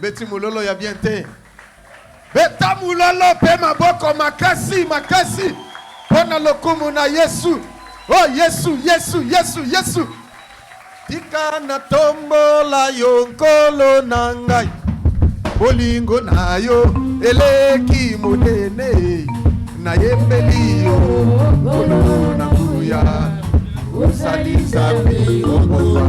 Beti mulolo ya bien te. Beta mulolo pe maboko makasi. Pona lokumu na Yesu. Oh Yesu. Tika na tombola yonkolo nangai. Bolingo na yo eleki monene. Na yembeli yo kolo na kuya. Usalisa mi omoa.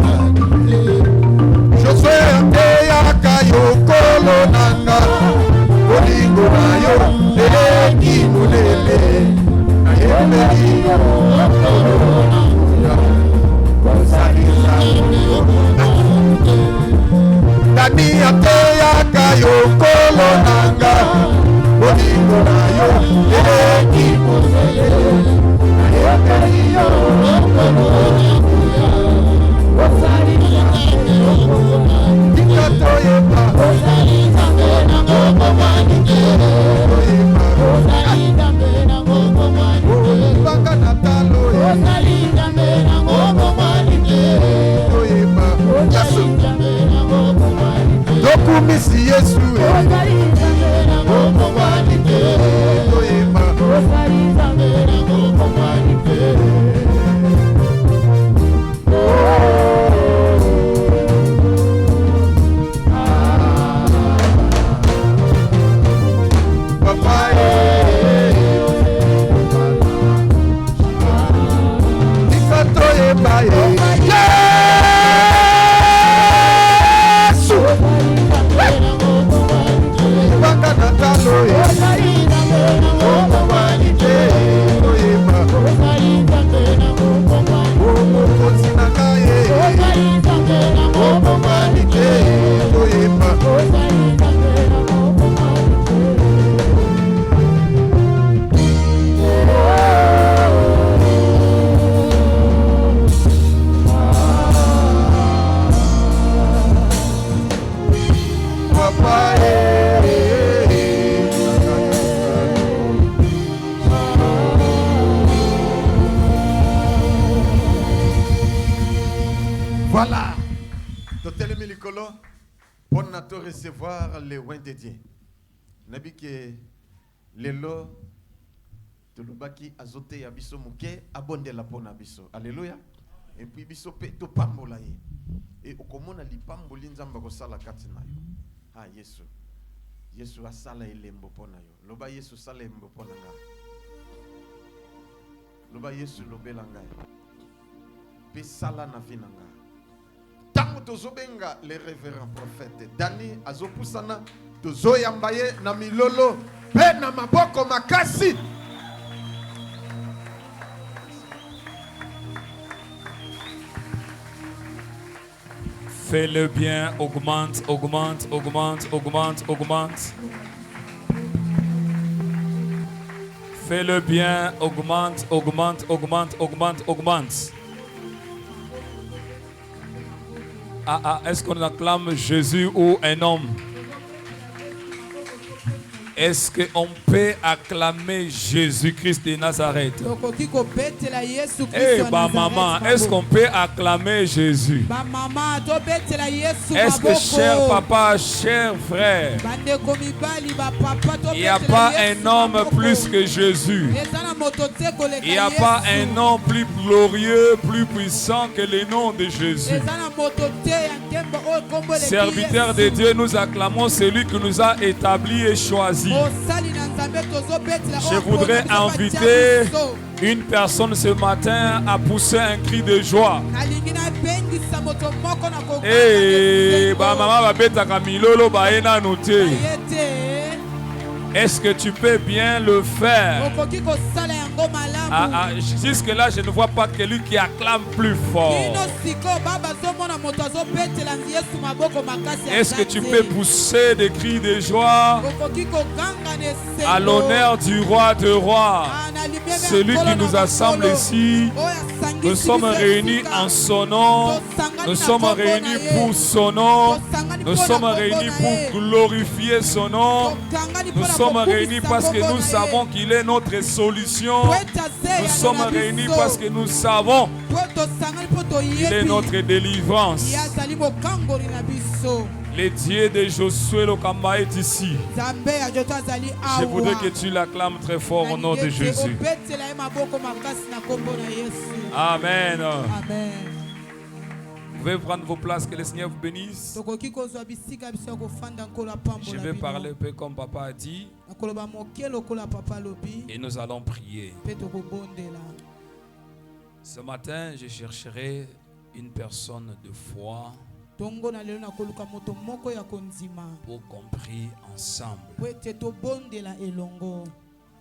Josué ate akayo kolo nanga. Bolingo na yo eleki monene. Na yembeli yo kolo na kuya. Usalisa mi omoa. Dani ate akayo kolo nanga. Bolingo na yo eleki monene. Na yembeli yo kolo na kuya. Usalisa mi omoa. Dikatoyeba Usalisa mbena ngoko manike. Usalisa mbena ngoko manike. Banga natalo Usalisa mbena ngoko manike. Usalisa mbena ngoko manike. Dokumisi Yesu Usalisa mbena ngoko manike. Usalisa mbena ngoko manike. Voilà. Totelemi likolo pour na to recevoir le oin de Dieu. Nabi ke lelo tolobaki azote ya biso muke abonde la pona biso. Alléluia. Et puis biso pe to pambola ye. Et okomona lipamboli nzamba ko sala kati na yo. Ah Yesu. Yesu asala elembo pona yo. Loba Yesu sala elembo pona nga. Loba Yesu lobela nga. Pe sala na vina nga. Tango tozobenga les révérends prophètes Dani azopusana tozoyambaye na milolo pe na maboko makasi. Fais le bien, augmente. Fais le bien, augmente. Est-ce qu'on acclame Jésus ou un homme? Est-ce qu'on peut acclamer Jésus-Christ de Nazareth? Maman, est-ce qu'on peut acclamer Jésus? Est-ce que cher papa, cher frère, il n'y a pas un homme plus que Jésus? Il n'y a pas un nom plus glorieux, plus puissant que le nom de Jésus. Serviteur de Dieu, nous acclamons celui qui nous a établis et choisis. Je voudrais inviter une personne ce matin à pousser un cri de joie. Est-ce que tu peux bien le faire? Jusque-là, je ne vois pas quelqu'un qui acclame plus fort. Est-ce que tu peux pousser des cris de joie à l'honneur du roi de rois, celui qui nous assemble ici? Nous sommes réunis en son nom. Nous sommes réunis pour son nom. Nous sommes réunis pour glorifier son nom. Nous sommes réunis parce que nous savons qu'il est notre solution. Nous sommes réunis parce que nous savons qu'il est notre délivrance. Le Dieu de Josué Lokamba est ici. Je voudrais que tu l'acclames très fort au nom de Jésus. Amen. Amen. Vous pouvez prendre vos places, que le Seigneur vous bénisse. Je vais parler un peu comme papa a dit. Et nous allons prier. Ce matin, je chercherai une personne de foi pour qu'on prie ensemble.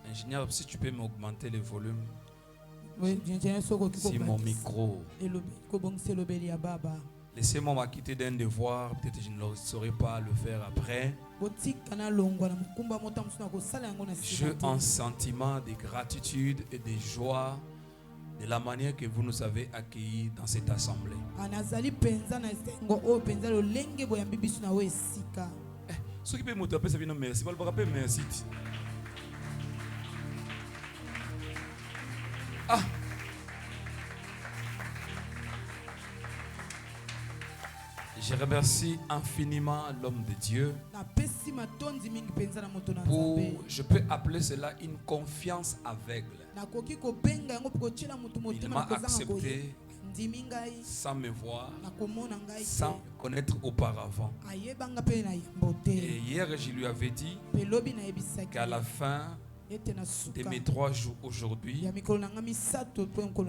Ingénieur, si tu peux m'augmenter le volume. Si mon micro. Laissez-moi m'acquitter d'un devoir. Peut-être que je ne saurais pas le faire après. J'ai un sentiment de gratitude et de joie de la manière que vous nous avez accueillis dans cette assemblée. Ceux qui peuvent me taper, ça vient de merci. Je vais le merci. Ah! Je remercie infiniment l'homme de Dieu pour, je peux appeler cela une confiance aveugle. Il m'a accepté sans me voir, sans connaître auparavant. Et hier, je lui avais dit qu'à la fin de mes 3 jours aujourd'hui,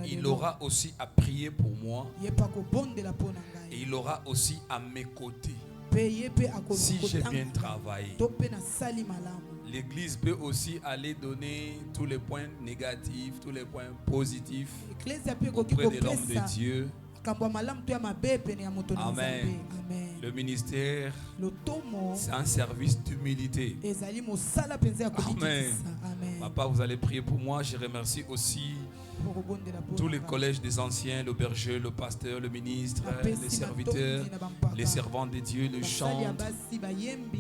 il aura aussi à prier pour moi et il aura aussi à mes côtés. Si j'ai bien travaillé, l'Église peut aussi aller donner tous les points négatifs, tous les points positifs auprès de l'homme de Dieu. Amen. Le ministère, c'est un service d'humilité. Amen. Papa, vous allez prier pour moi. Je remercie aussi tous les collèges des anciens, le berger, le pasteur, le ministre, les serviteurs, les servants de Dieu, le chant,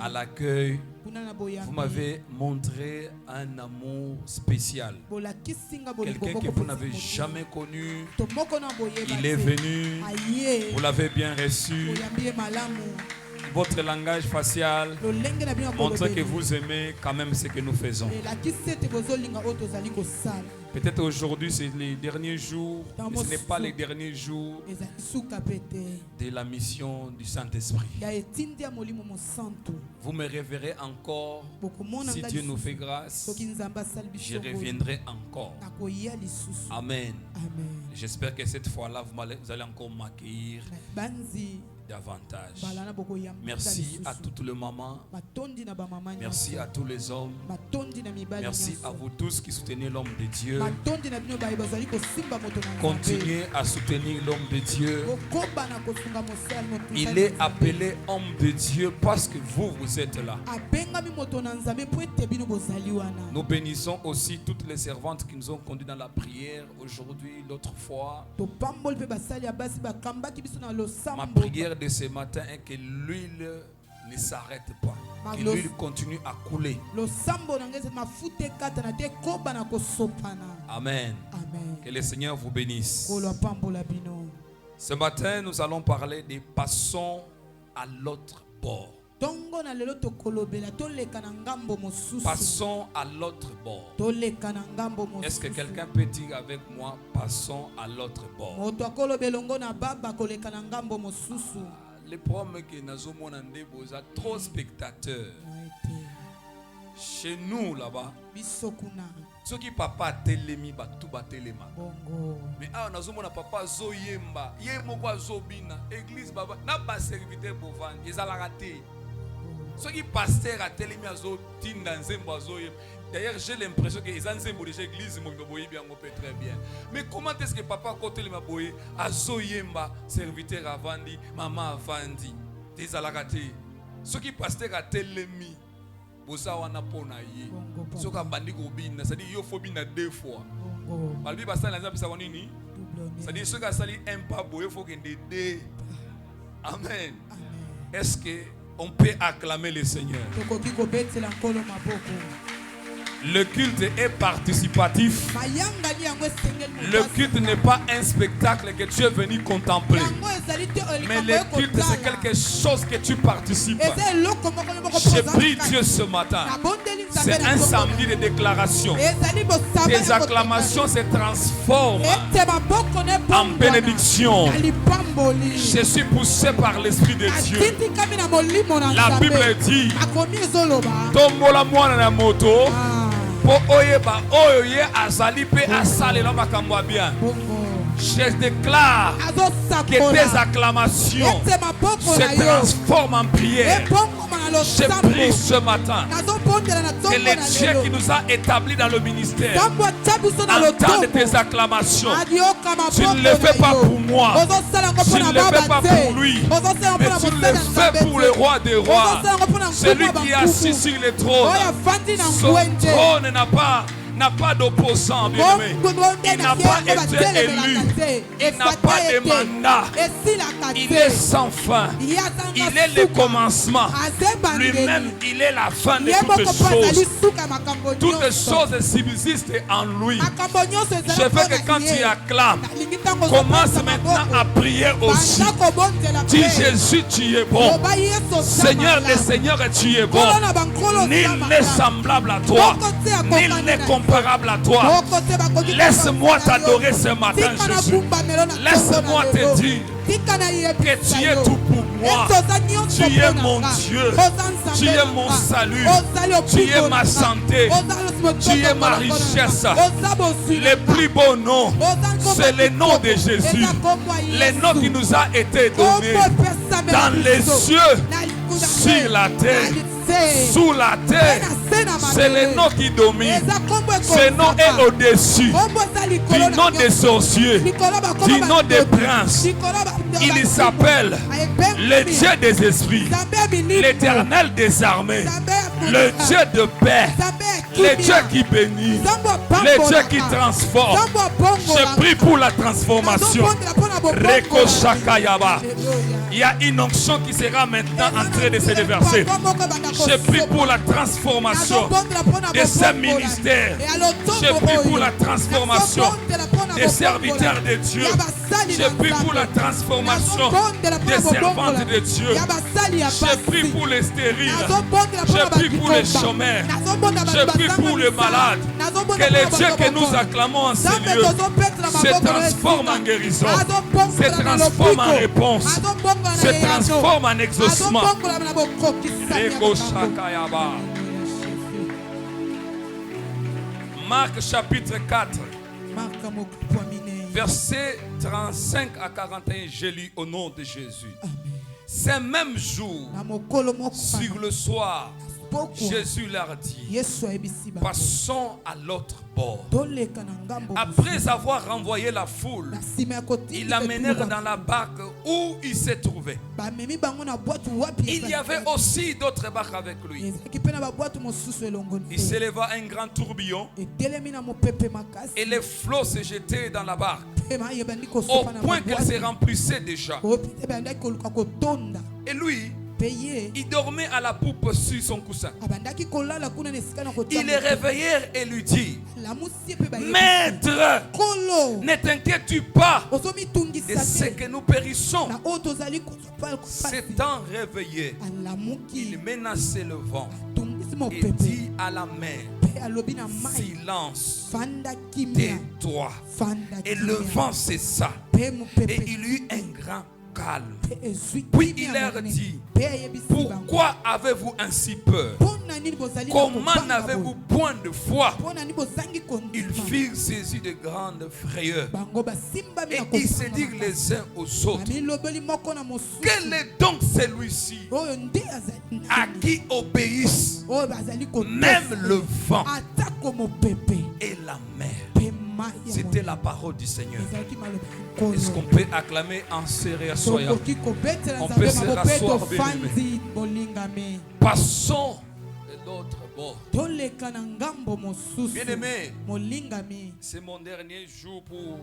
à l'accueil. Vous m'avez montré un amour spécial. Quelqu'un que vous n'avez jamais connu, il est venu, vous l'avez bien reçu. Votre langage facial montre que vous aimez quand même ce que nous faisons. Peut-être aujourd'hui c'est les derniers jours, mais ce n'est pas les derniers jours de la mission du Saint-Esprit. Vous me reverrez encore. Si Dieu nous fait grâce, je reviendrai encore. Amen. J'espère que cette fois-là, vous allez encore m'accueillir davantage. Merci à toutes les mamans. Merci à tous les hommes. Merci à vous tous qui soutenez l'homme de Dieu. Continuez à soutenir l'homme de Dieu. Il est appelé homme de Dieu parce que vous êtes là. Nous bénissons aussi toutes les servantes qui nous ont conduits dans la prière aujourd'hui, l'autre fois. Ma prière de ce matin est que l'huile ne s'arrête pas, que l'huile continue à couler. Amen. Que le Seigneur vous bénisse. Ce matin, nous allons parler des passons à l'autre bord. Passons à l'autre bord. Est-ce que quelqu'un peut dire avec moi, passons à l'autre bord? Le problème que nous avons trop spectateurs. Chez nous là-bas, ceux qui papa telemi ba tout ba telema. Mais ah nous avons papa zo yemba, yemo kwa zo bina, église baba, na ba serviteur bovan, ils ala raté. Ceux qui pasteur a telemi azo tinda nzembo azo yem. D'ailleurs, j'ai l'impression que les enseignements de l'église m'ont bien très bien. Mais comment est-ce que papa côté les maboye azo yemba serviteur avandi, maman avandi, des ala raté. Ceux qui pasteur a telemi bosa wana pona ye soka bandi ko bina ça dit yo faut bina 2 fois balbi basa la nzambe sa nini ça dit soka sali un pas boye faut gende 2. Amen. Est-ce que on peut acclamer le Seigneur? Le culte est participatif. Le culte n'est pas un spectacle que tu es venu contempler. Mais le culte, c'est quelque chose que tu participes. Je prie Dieu ce matin. C'est un samedi de déclaration. Tes acclamations se transforment en bénédiction. Je suis poussé par l'Esprit de Dieu. La Bible dit Tombola mwana na moto po oyeba oyoye azali pe asalela makambo bien. Je déclare que tes acclamations se transforment en prière. Je prie ce matin que le Dieu qui nous a établis dans le ministère entende tes acclamations. Tu ne le fais pas pour moi, tu ne le fais pas pour lui, mais tu le fais pour le roi des rois, celui qui est assis sur le trône. Son trône n'a pas d'opposant, bien-aimé. Il n'a pas été élu. Il n'a pas de mandat. Il est sans fin. Il est le commencement. Lui-même, il est la fin de toutes choses. Toutes choses subsistent en lui. Je veux que quand tu acclames, commence maintenant à prier aussi. Dis Jésus, tu es bon. Seigneur des seigneurs, tu es bon. Nul n'est semblable à toi. Nul n'est comparable à toi. Laisse-moi t'adorer ce matin, Jésus. Laisse-moi te dire que tu es tout pour moi. Tu es mon Dieu. Tu es mon salut. Tu es ma santé. Tu es ma richesse. Le plus beau nom, c'est le nom de Jésus. Le nom qui nous a été donné dans les cieux, sur la terre, sous la terre. C'est le nom qui domine. Ce nom est au-dessus du nom des sorciers, du nom des princes. Il s'appelle le Dieu des esprits, l'Éternel des armées, le Dieu de paix, le Dieu qui bénit, le Dieu qui transforme. Je prie pour la transformation. Reko Shakayaba. Il y a une onction qui sera maintenant en train de se déverser. Je prie pour la transformation de ces ministères. Je prie pour la transformation des serviteurs de Dieu. Je prie pour la transformation des servantes de Dieu. Je prie pour les stériles. Je prie pour les chômeurs. Je prie pour les malades. Que les dieux que nous acclamons en ces lieux se transforment en guérison, se transforment en réponse, se transforment en exaucement. Marc chapitre 4, versets 35 à 41, j'ai lu au nom de Jésus. Ces mêmes jours, sur le soir, Jésus leur dit, passons à l'autre bord. Après avoir renvoyé la foule, ils l'amenèrent dans la barque où il se trouvait. Il y avait aussi d'autres barques avec lui. Il s'éleva un grand tourbillon et les flots se jetaient dans la barque au point qu'elle se remplissait déjà. Et lui, il dormait à la poupe sur son coussin. Ils le réveillèrent et lui dit, Maître, ne t'inquiètes-tu pas de ce que nous périssons? S'étant réveillé, il menaçait le vent et dit à la mer, silence, tais-toi. Et le vent cessa et il eut un grand calme. Puis il leur dit, pourquoi avez-vous ainsi peur? Comment n'avez-vous point de foi? Ils furent saisis de grandes frayeurs et ils se dirent les uns aux autres, quel est donc celui-ci à qui obéissent même le vent et la mer? C'était la parole du Seigneur. Est-ce qu'on peut acclamer en se réassoyant? On peut se rasseoir, bien-aimé. Passons de l'autre bord. Bien-aimé, c'est mon dernier jour pour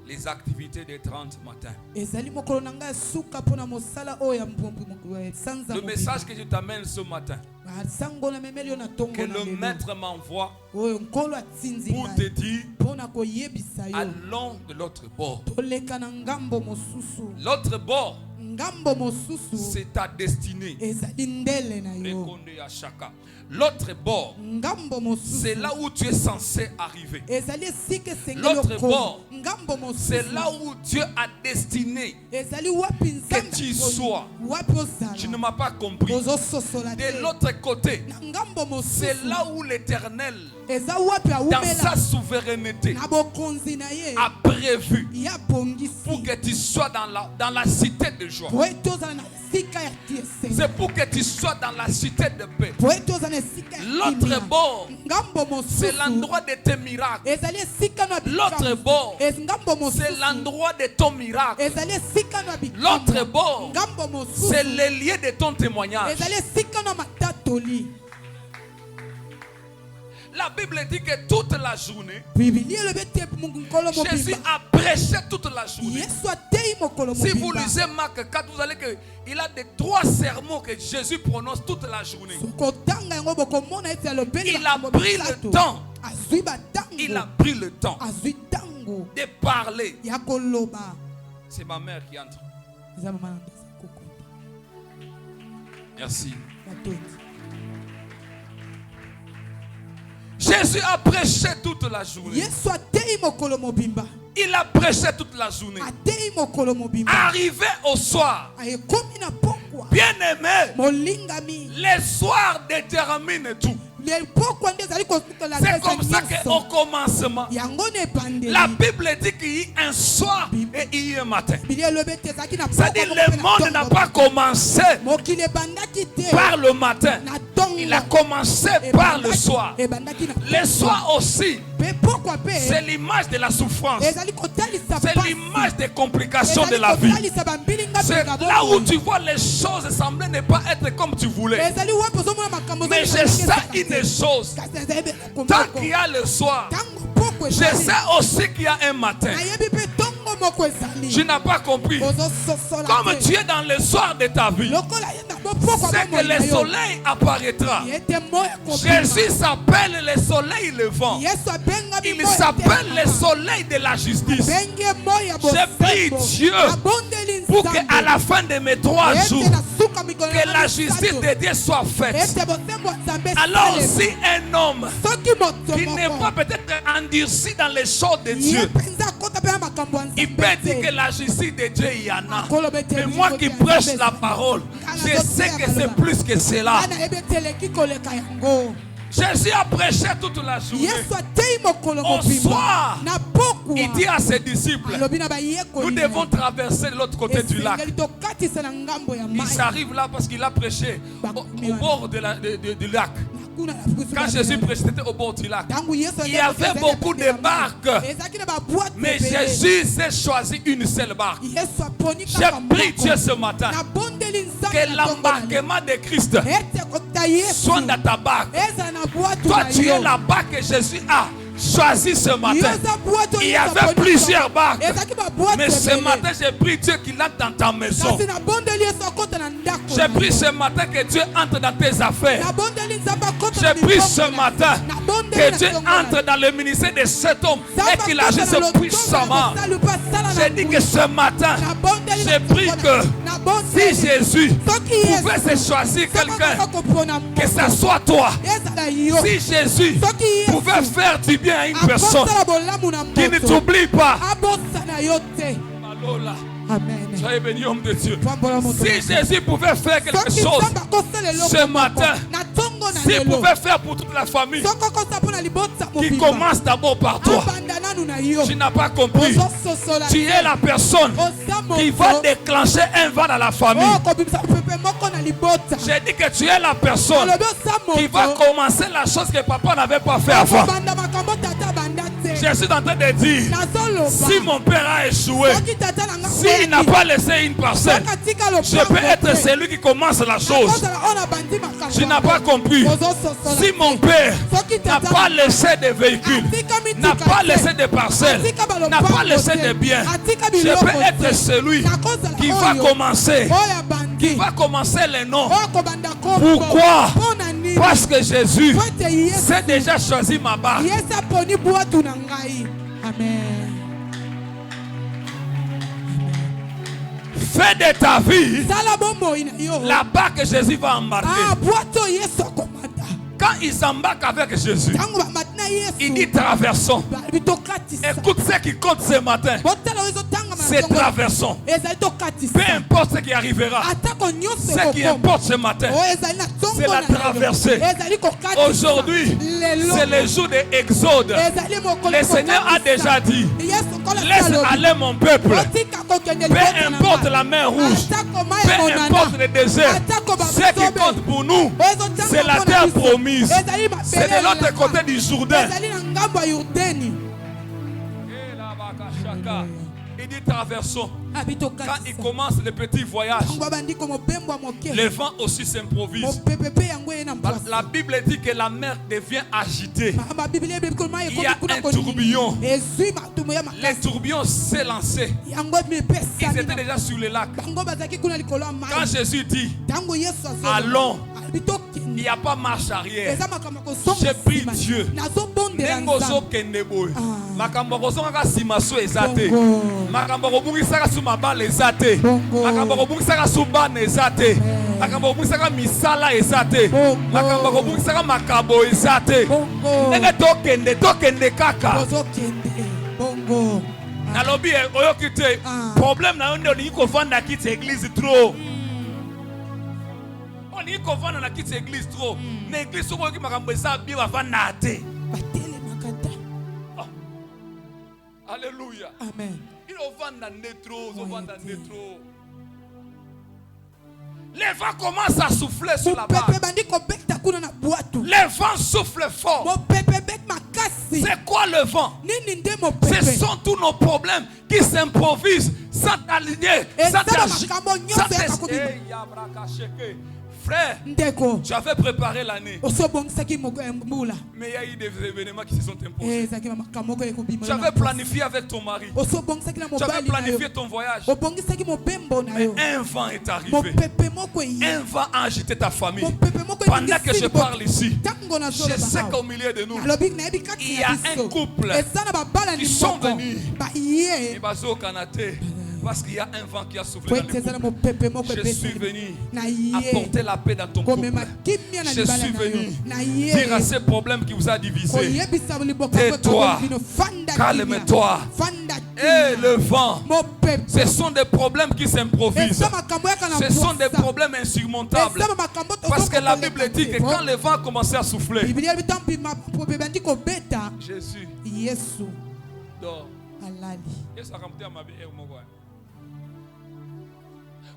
les activités des 30 matins. Le message que je t'amène ce matin, que le maître m'envoie pour te dire, allons de l'autre bord. L'autre bord, c'est ta destinée. L'autre bord, c'est là où tu es censé arriver. L'autre bord, c'est là où Dieu a destiné que tu sois. Tu ne m'as pas compris. De l'autre côté, c'est là où l'Éternel, dans sa souveraineté, a prévu pour que tu sois dans la cité de joie. C'est pour que tu sois dans la cité de paix. L'autre bord, c'est l'endroit de tes miracles. L'autre bord, c'est l'endroit de ton miracle. L'autre bord, c'est le lieu de ton témoignage. La Bible dit que toute la journée, Jésus a prêché toute la journée. Si vous lisez Marc 4, vous allez qu'il a des 3 sermons que Jésus prononce toute la journée. Il a pris le temps. Il a pris le temps de parler. C'est ma mère qui entre. Merci. Jésus a prêché toute la journée. Il a prêché toute la journée. Arrivé au soir, bien aimé, les soirs déterminent tout. C'est comme ça qu'au commencement, la Bible dit qu'il y a un soir et il y a un matin. C'est-à-dire le monde n'a pas commencé par le matin. Il a commencé par le soir. Le soir aussi, c'est l'image de la souffrance. C'est l'image des complications de la vie. C'est là où tu vois les choses sembler ne pas être comme tu voulais. Mais je sais une chose. Tant qu'il y a le soir, je sais aussi qu'il y a un matin. Tu n'as pas compris. Comme tu es dans le soir de ta vie, c'est que le soleil apparaîtra. Jésus s'appelle le soleil levant. Il s'appelle le soleil de la justice. Je prie Dieu pour qu'à la fin de mes 3 jours, que la justice de Dieu soit faite. Alors si un homme qui n'est pas peut-être endurci dans les choses de Dieu, il peut dire que la justice de Dieu il y en a. Mais moi qui prêche la parole, je sais que c'est plus que cela. Jésus a prêché toute la journée. Au soir, il dit à ses disciples, nous devons traverser de l'autre côté du lac. Ils arrivent là parce qu'il a prêché au bord du lac. Quand Jésus prêchait, c'était au bord du lac. Il y avait beaucoup de barques. Mais Jésus s'est choisi une seule barque. J'ai prié Dieu ce matin que l'embarquement de Christ soit dans ta barque. Toi, tu es la barque que Jésus a choisi ce matin. Il y avait plusieurs barques. Mais ce matin, j'ai prié Dieu qu'il entre dans ta maison. J'ai prié ce matin que Dieu entre dans tes affaires. J'ai prié ce matin que Dieu entre dans le ministère de cet homme et qu'il agisse puissamment. J'ai dit que ce matin, j'ai prié que si Jésus pouvait se choisir quelqu'un, que ce soit toi. Si Jésus pouvait faire du bien à une personne qui ne t'oublie pas. Amen. Soyez béni, homme de Dieu. Si Jésus pouvait faire quelque chose ce matin, s'il pouvait faire pour toute la famille, qui commence d'abord par toi. Tu n'as pas compris. Tu es la personne qui va déclencher un vent dans la famille. J'ai dit que tu es la personne qui va commencer la chose que papa n'avait pas fait avant. Je suis en train de dire, si mon père a échoué, s'il n'a pas laissé une parcelle, je peux être celui qui commence la chose. Tu n'as pas compris. Si mon père n'a pas laissé de véhicules, n'a pas laissé de parcelles, n'a pas laissé de biens, je peux être celui qui va commencer les noms. Pourquoi? Parce que Jésus s'est déjà choisi ma barque. Amen. Fais de ta vie la barque que Jésus va embarquer. Quand ils s'embarquent avec Jésus, il dit traversons. Écoute ce qui compte ce matin. C'est traversons. Peu importe ce qui arrivera. Ce qui importe ce matin, c'est la traversée. Aujourd'hui, c'est le jour de l'Exode. Le Seigneur a déjà dit, laisse aller mon peuple. Peu importe la mer rouge, peu importe le désert, ce qui compte pour nous, c'est la terre promise. C'est de l'autre côté du Jourdain. Il dit traversons. Quand il commence le petit voyage, le vent aussi s'improvise. La Bible dit que la mer devient agitée. Il y a un tourbillon. Le tourbillon s'est lancé. Ils étaient déjà sur le lac. Quand Jésus dit allons, il n'y a pas marche arrière. J'ai pris Dieu. Mabal ezate makambo kobungisa subana ezate makambo kobungisa misala ezate makambo kobungisa makabo ezate ndenge tokende kaka bongo nalobi oyoki te problème na yo nde olingi kovanda kiti église trop olingi kovanda na kiti église trop na église soko oyoki makambo eza bien bavanda te alléluia amen. Les vents commencent à souffler sur la barque. Les vents soufflent fort. C'est quoi le vent? Ce sont tous nos problèmes qui s'improvisent sans t'aligner, sans t'aligner. Frère, tu avais préparé l'année. Mais il y a eu des événements qui se sont imposés. Tu avais planifié avec ton mari. Tu avais planifié ton voyage. Mais un vent est arrivé. Un vent a agité ta famille. Pendant que je parle ici, je sais qu'au milieu de nous, il y a un couple qui sont venus. Parce qu'il y a un vent qui a soufflé dans le couple. Je suis venu apporter la paix dans ton couple. Je suis venu dire à ces problèmes qui vous a divisé. Tais-toi, calme-toi. Et le vent, ce sont des problèmes qui s'improvisent. Ce sont des problèmes insurmontables. Parce que la Bible dit que quand le vent a commencé à souffler, Jésus dort.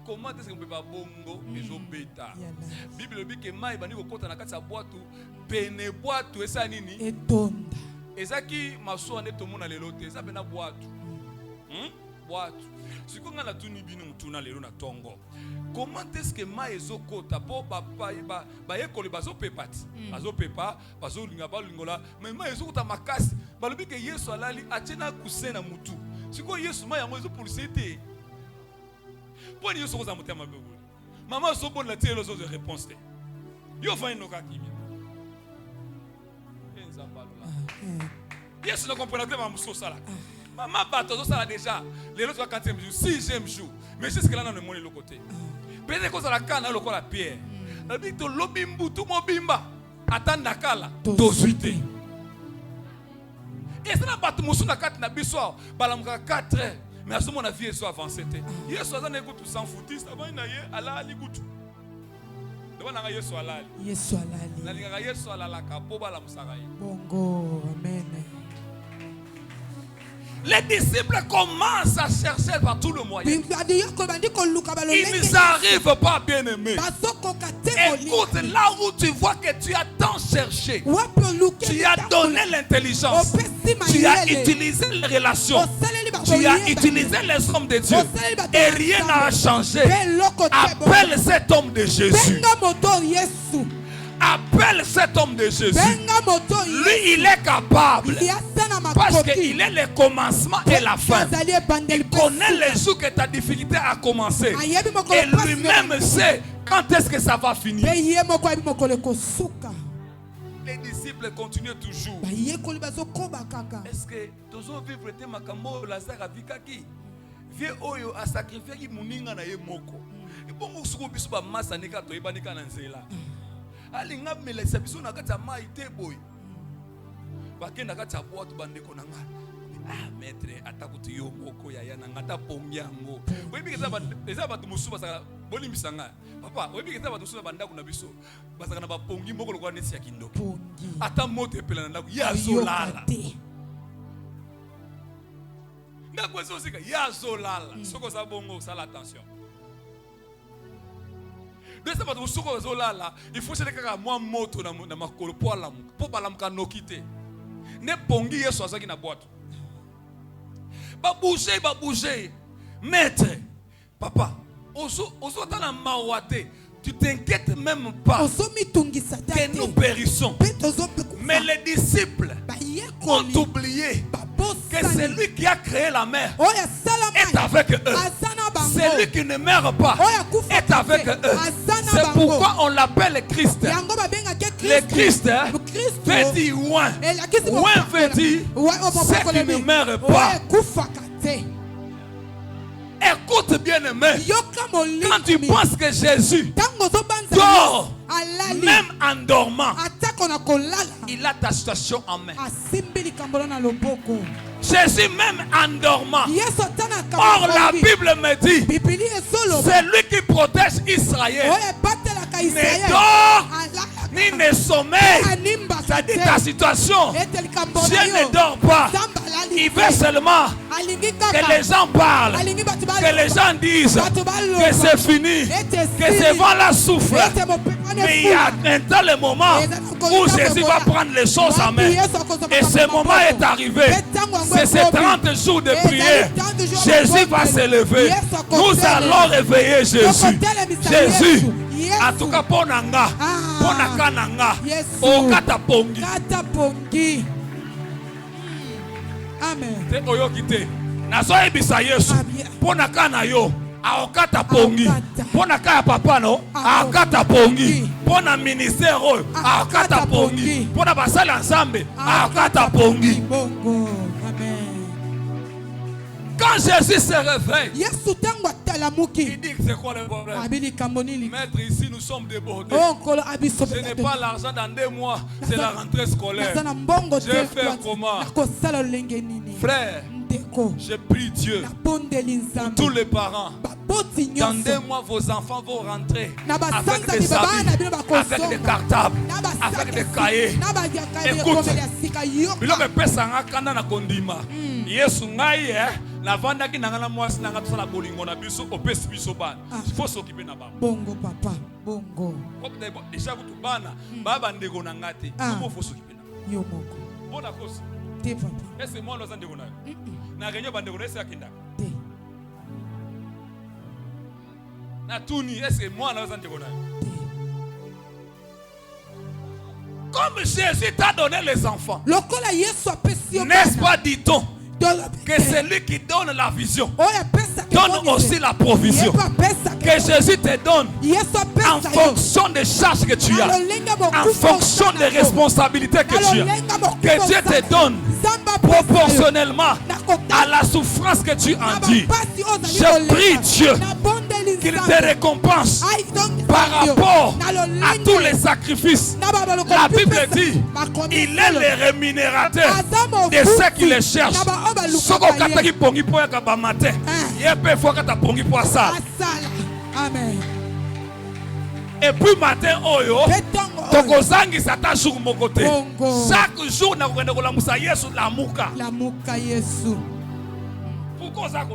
Comment est-ce qu'on peut pas bongo et bêta? Bible dit que mai bani ko kota na kati ya boîte pene boîte esa nini etonda ezaki maso ane to mona lelo te eza bena boîte boîte sikonga na tuni bino mutuna lelo na tongo. Comment est-ce que mai ezokota po papa ba yekoli bazo pepati bazo pepa bazo linga ba lingola mais mai ezokota makasi balobi ke Yesu alali atina kusena mutu siko Yesu mai yango ezopulisa te. Pour nous sommes en train de maman so bonne la télé les autres réponses te. Yo va ino ka kimia. Yes, ne comprenez pas maman so sala. Maman bato so sala déjà. Les autres 4e jour, 6e jour. Mais jusque là dans le monde le côté. Peut-être que ça la kana loko la pierre. La bi to lobimbu tout mobimba. Atanda kala to suite. Et ça na bato musu na 4 na biso balamuka 4 heures. Mais à ce moment, la vie est avancée. Yesu a dit que s'en foutiste. Avant, il y a Allah ligutu. Devant la Yesu Allah. Yesu Allah. La liga Yesu Allah la kapoba la musagai. Bongo, amen. Les disciples commencent à chercher par tout le moyen. Ils ne arrivent pas, bien aimés. Écoute, là où tu vois que tu as tant cherché, tu as donné l'intelligence, tu as utilisé les relations, tu as utilisé les hommes de Dieu, et rien n'a changé. Appelle cet homme de Jésus. Appelle cet homme de Jésus. Lui, il est capable. Parce qu'il est le commencement et la fin. Il connaît les jours que ta difficulté a commencé. Et lui-même sait Quand est-ce que ça va finir? Pe ye moko abi mokolo kosuka. Les disciples continuent toujours. Ba ye koli bazo koba kaka. Est-ce que tozo vivre te makambo Lazare avikaki? Vie oyo a sacrifié ki muninga na ye moko. Et bon musuko biso ba masa nika to ibanika na nzela. Alinga melesa biso na kati ya mai te boy. Bakenda kati ya boîte bandeko na nga. Ah maître atakuti yo moko ya yana ngata pongiango. Webi keza ba musuba saka bolimbisa nga. Papa, webi keza ba musuba bandako na biso. Basaka na ba pongi moko lokwa nesi ya kindoki. Pongi. Ata moto epela na ndako ya zolala. Ndako ezosika ya zolala. Soko za bongo sala attention. Desa ba soko zolala, il faut chercher kaka mwa moto na makolo po alamu. Po balamuka nokite. Ne pongi yeso azaki na boîte. Ba bouger. Maître, papa, oso tana mawate. Tu t'inquiètes même pas que nous périssons. Mais les disciples ont oublié que celui qui a créé la mer est avec eux. Celui qui ne meurt pas est avec eux. C'est pourquoi on l'appelle Christ. Le Christ veut dire ouin. Ouin veut dire ce qui ne meurt pas. Écoute bien aimé, quand tu penses que Jésus dort, même en dormant, il a ta situation en main. Jésus même en dormant. Or la Bible me dit, celui qui protège Israël ne dort ni ne sommeille. C'est-à-dire ta situation, Dieu ne dort pas. Il veut seulement que les gens parlent, que les gens disent que c'est fini, que ces vents-là souffrent. Mais il y a un tel moment où Jésus va prendre les choses en main. Et ce moment est arrivé. C'est ces 30 jours de prière. Jésus va se lever. Nous allons réveiller Jésus. Jésus, en tout cas pour Nanga, pour Nakananga, au Katapongi. Amen. Te oyokite. Nazo ebisa Yesu. Pona kana yo. Aokata pongi. Pona kaya papa no. Aokata pongi. Pona ministère oyo. Aokata pongi. Pona basala nzambe. Aokata pongi. Bongo. Amen. Quand Jésus se réveille, il dit que c'est quoi le problème? Maître, ici nous sommes débordés. Ce n'est pas l'argent dans 2 mois, c'est la rentrée scolaire. Je vais faire comment? Frère, je prie Dieu pour tous les parents. Dans 2 mois, vos enfants vont rentrer avec des habits, avec des cartables, avec des cahiers. Écoute, Yesu ngai la vanda ki nangana mwasi nanga tosala bolingo na biso opesi biso bana. Il faut s'occuper na bana. Bongo papa, bongo. Déjà kutu bana, baba ndeko na ngate. Comment faut s'occuper na? Yo moko. Bona kosi. Te papa. Est-ce que moi nous ndeko na? Na renyo bandeko na esa kinda. Te. Na tuni est-ce que moi nous ndeko na? Comme Jésus t'a donné les enfants, n'est-ce pas, dit-on, que celui qui donne la vision donne aussi la provision. Que Jésus te donne en fonction des charges que tu as, en fonction des responsabilités que tu as. Que Dieu te donne proportionnellement à la souffrance que tu endures. Je prie Dieu qu'il te récompense par rapport à tous les sacrifices. La Bible dit, il est le rémunérateur de ceux qui le cherchent. Et puis matin, chaque jour, pourquoi ça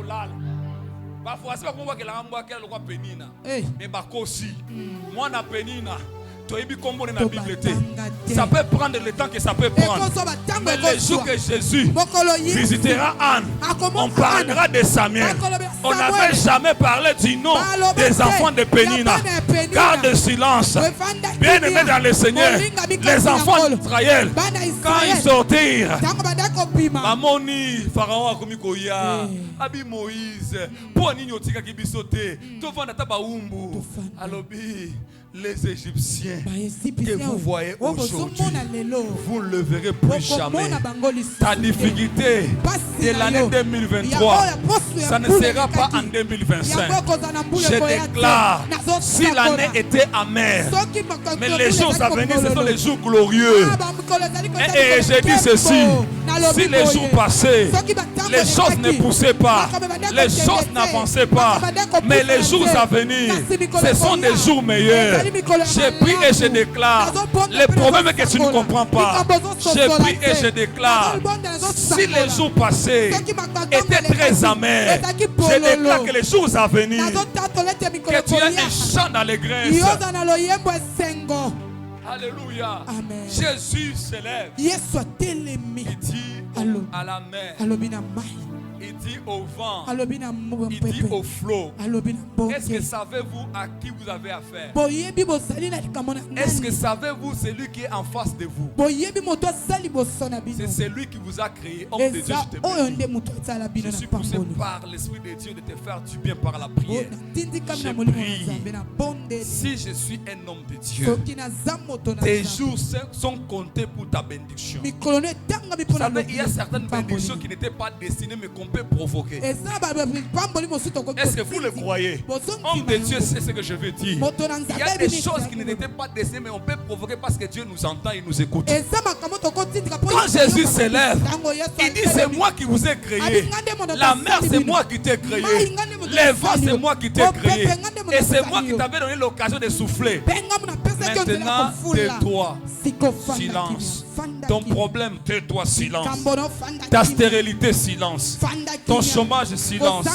parfois c'est pas pour moi que la mwa qu'elle quoi penina mais bakosi moi na penina Ça peut prendre le temps que ça peut prendre. Mais le jour que Jésus visitera Anne, on parlera de Samuel. On n'avait jamais parlé du nom des enfants de Pénina. Garde silence. Bien aimé dans le Seigneur, les enfants d'Israël, quand ils sortirent, Mamoni, Pharaon a commis Koya, Abi Moïse, Poni Nyotika Kibisote, Tovanda Tabaumbu, Alobi. Les Égyptiens que vous voyez aujourd'hui, vous ne le verrez plus jamais. Ta difficulté de l'année 2023, ça ne sera pas en 2025. Je déclare, si l'année était amère, mais les jours à venir, ce sont les jours glorieux. Et je dis ceci, si les jours passaient, les choses ne poussaient pas, les choses n'avançaient pas, mais les jours à venir, ce sont des jours meilleurs. Je prie et je déclare, les problèmes que tu ne comprends pas, je prie et je déclare, si les jours passés étaient très amers, je déclare que les jours à venir, que tu aies un chant d'allégresse. Alléluia. Amen. Jésus s'élève. Il dit à la mer, il dit au vent, il dit au flot. Est-ce que savez-vous à qui vous avez affaire? Est-ce que savez-vous celui qui est en face de vous? C'est celui qui vous a créé. Homme de Dieu, je suis poussé par l'Esprit de Dieu de te faire du bien par la prière. Je prie. Si je suis un homme de Dieu, tes jours sont comptés pour ta bénédiction. Vous savez, il y a certaines bénédictions qui n'étaient pas destinées mais qu'on peut provoquer. Est-ce que vous le croyez? Homme de Dieu, c'est ce que je veux dire. Il y a des choses qui n'étaient pas destinées mais on peut provoquer parce que Dieu nous entend et nous écoute. Quand Jésus s'élève, il dit c'est moi qui vous ai créé. La mer c'est moi qui t'ai créé. Les vents c'est moi qui t'ai créé. Et c'est moi qui t'avais donné l'occasion de souffler. Maintenant, tais-toi. Silence. Ton problème, tais-toi, silence. Ta stérilité, silence. Ton chômage, silence.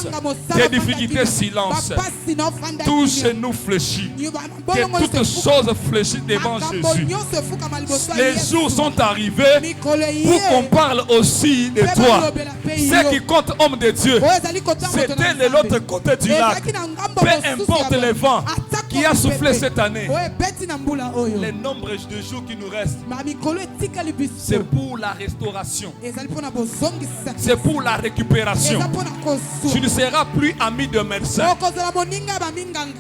Tes difficultés, silence. Tout chez nous fléchit. Que toutes choses fléchissent devant Jésus. Les jours sont arrivés pour qu'on parle aussi de toi. Ce qui compte, homme de Dieu, c'était de l'autre côté du lac. Peu importe le vent qui a soufflé cette année, le nombre de jours qui nous restent, c'est pour la restauration. C'est pour la récupération. Tu ne seras plus ami de médecin.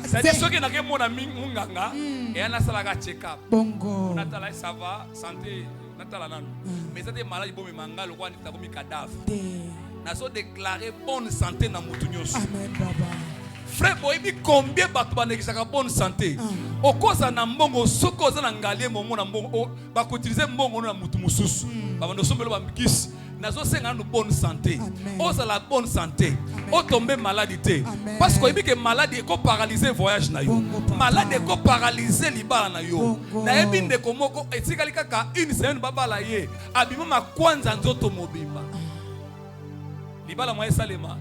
C'est-à-dire ceux qui n'ont pas mon ami Munganga et on a ça la check-up. On a là ça va santé, on a là non. Mais ça des maladies bon manga le roi n'est pas comme cadavre. N'a so déclaré bonne santé dans mutunyoso. Amen baba. Frère boyebi combien bato banekisaka bonne santé. Okoza na mbongo sokoza na ngalie mongo na mbongo ba ko utiliser mbongo na mutu mususu. Ba bando sombelo ba mikisi. Nazo senga no bonne santé. Oza la bonne santé. O tomber maladie. Parce que oyebi que maladie ko paralyser voyage na yo. Maladie ko paralyser libala na yo. Na yebi ndeko moko etikali kaka une semaine babala ye. Abima makwanza nzoto mobimba. Libala mwa esalema.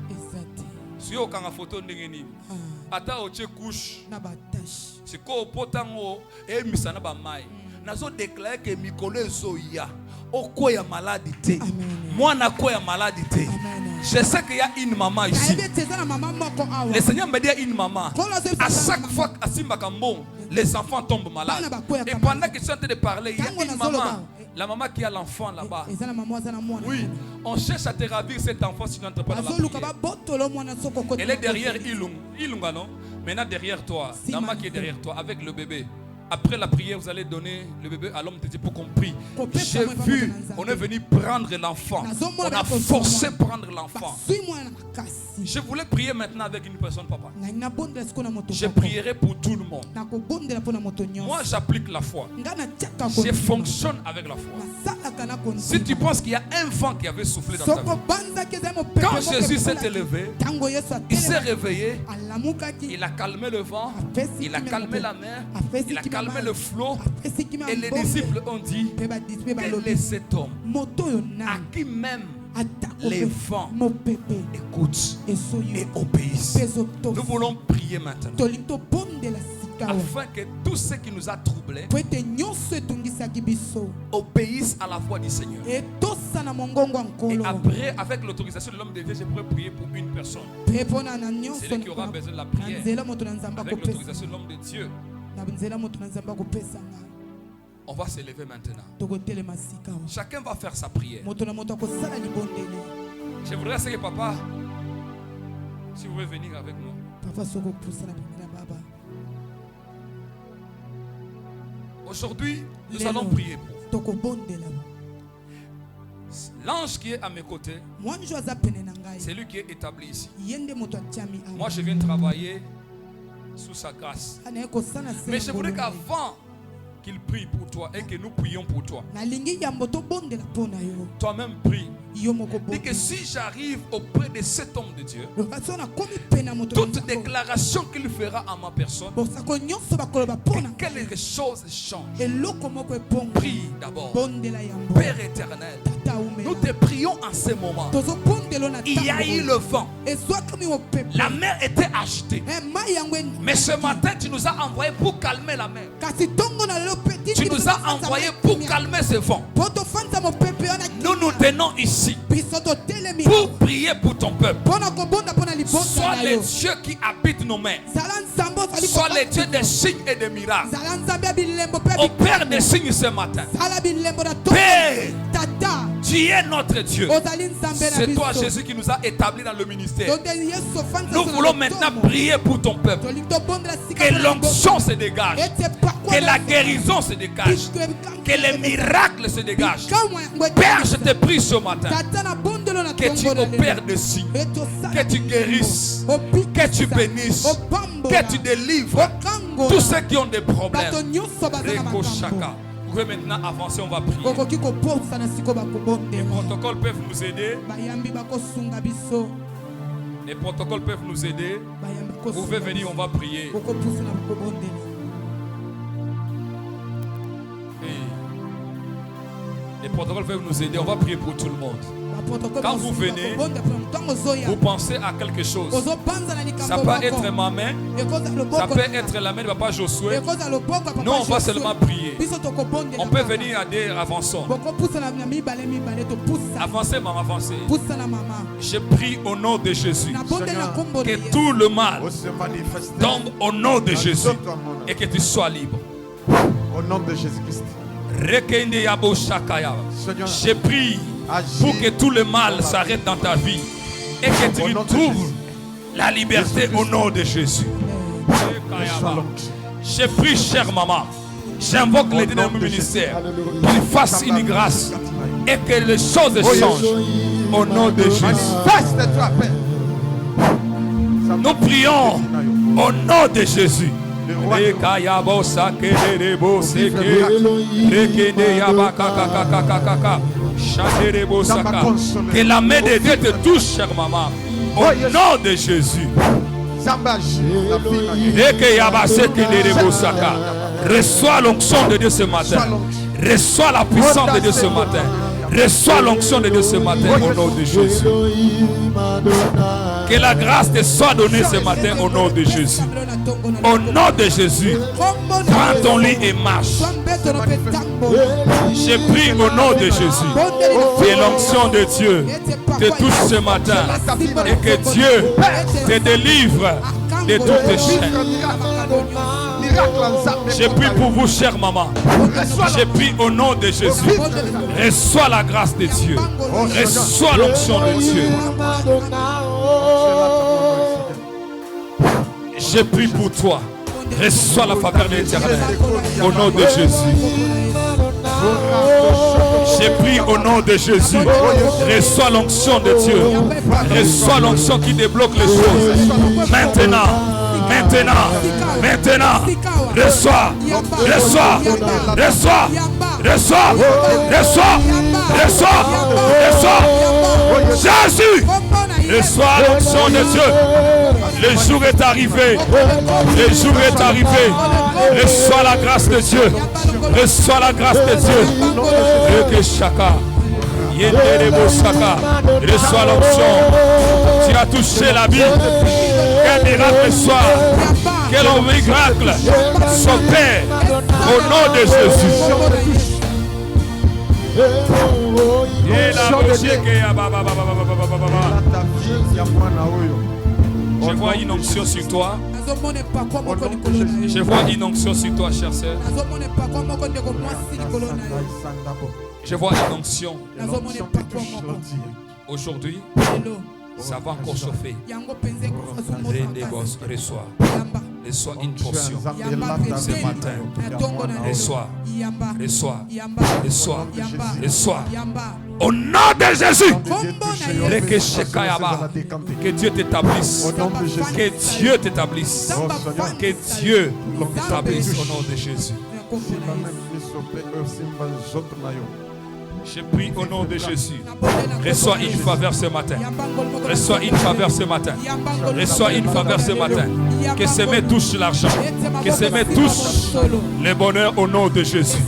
Si vous avez une photo de nini, ata oche couche, si ko potango e misana ba mai, nazo déclarer que mikolo zoya, okoya maladie, moi na koya maladie. Je sais qu'il y a une maman ici. Le Seigneur me dit il y a une maman. À chaque fois que les enfants tombent malades. Et pendant que je suis en train de parler, il y a une maman. La maman qui a l'enfant là-bas. Oui, on cherche à te ravir cet enfant si tu n'entres pas dans la prière. Elle est derrière Ilunga, non? Maintenant derrière toi, la maman qui est derrière toi avec le bébé. Après la prière, vous allez donner le bébé à l'homme de Dieu pour qu'on prie. J'ai vu, on est venu prendre l'enfant. On a forcé prendre l'enfant. Je voulais prier maintenant avec une personne, papa. Je prierai pour tout le monde. Moi, j'applique la foi. Je fonctionne avec la foi. Si tu penses qu'il y a un vent qui avait soufflé dans ta vie, quand Jésus s'est élevé, il s'est réveillé, il a calmé le vent, il a calmé la mer, il a calmé le flot, et les disciples ont dit, quel est cet homme à qui même les vents écoutent et obéissent. Nous voulons prier maintenant. afin que tout ce qui nous a troublés obéissent à la voix du Seigneur. Et après, avec l'autorisation de l'homme de Dieu, je pourrais prier pour une personne. C'est lui qui aura besoin de la prière. Avec l'autorisation de l'homme de Dieu, on va s'élever maintenant. Chacun va faire sa prière. Je voudrais que papa, si vous voulez venir avec moi. Aujourd'hui, nous allons prier pour l'ange qui est à mes côtés. C'est lui qui est établi ici. Moi, je viens travailler sous sa grâce. Mais je voudrais qu'avant qu'il prie pour toi et que nous prions pour toi, toi-même prie. Dis que si j'arrive auprès de cet homme de Dieu, toute déclaration qu'il fera à ma personne, que quelque chose change. Prie d'abord. Père éternel, nous te prions en ce moment. Il y a eu le vent. La mer était agitée. Mais ce matin, tu nous as envoyé pour calmer la mer. Tu nous as envoyé pour calmer ce vent. Nous nous tenons ici pour prier pour ton peuple. Sois le Dieu qui habite nos mains. Sois le Dieu des signes et des miracles. Opère des signes ce matin. Père, tu es notre Dieu. C'est toi, Jésus, qui nous a établis dans le ministère. Nous voulons maintenant prier pour ton peuple. Que l'onction se dégage. Que la guérison se dégage. Que les miracles se dégagent. Père, je te prie ce matin que tu opères des signes, que tu guérisses, que tu bénisses, que tu délivres tous ceux qui ont des problèmes. Reko Shaka. Vous pouvez maintenant avancer, on va prier. Les protocoles peuvent nous aider. Les protocoles peuvent nous aider. Vous pouvez venir, on va prier. Les protocoles peuvent nous aider, on va prier pour tout le monde. Quand vous venez, vous pensez à quelque chose. Ça peut être ma main, ça peut être la main de papa Josué. Nous, on va seulement prier. On peut venir à des avançons. Avancez, maman, avancez. Je prie au nom de Jésus que tout le mal tombe au nom de Jésus et que tu sois libre. Au nom de Jésus-Christ. Je prie pour que tout le mal s'arrête dans ta vie et que tu trouves la liberté au nom de Jésus. Je prie, chère maman, j'invoque les dans mon ministère qu'il fasse une grâce et que les choses changent au nom de Jésus. Nous prions au nom de Jésus. Que la main de Dieu te touche, chère maman, au nom de Jésus. Reçois l'onction de Dieu ce matin. Reçois la puissance de Dieu ce matin. Reçois l'onction de Dieu ce matin au nom de Jésus. Que la grâce te soit donnée ce matin au nom de Jésus. Au nom de Jésus, prends ton lit et marche. Je prie au nom de Jésus que l'onction de Dieu te touche ce matin et que Dieu te délivre de toutes tes chaînes. Je prie pour vous, chère maman. Je prie au nom de Jésus. Reçois la grâce de Dieu. Reçois l'onction de Dieu. Je prie pour toi. Reçois la faveur de l'Éternel. Au nom de Jésus. Je prie au nom de Jésus. Reçois l'onction de Dieu. Reçois l'onction qui débloque les choses. Maintenant. Reçois. Jésus. Reçois l'onction de Dieu. Le jour est arrivé. Reçois la grâce de Dieu. Reçois la grâce de Dieu. Reçois l'onction. Tu as touché la vie. Quel miracle soit. Que le miracle s'opère au nom de Jésus. Et la je vois une onction sur toi. Je vois une onction sur toi, chère sœur. Je vois une onction. Aujourd'hui, ça va encore chauffer. Reçois. Reçois une portion ce matin. Reçois. Au nom de Jésus. Que Dieu t'établisse. Que Dieu t'établisse. Que Dieu t'établisse au nom de Jésus. Je prie au nom de Jésus. Reçois une faveur ce matin. Reçois une faveur ce matin. Reçois une faveur ce matin. Que ce me touche l'argent. Que ce me touche le bonheur au nom de Jésus.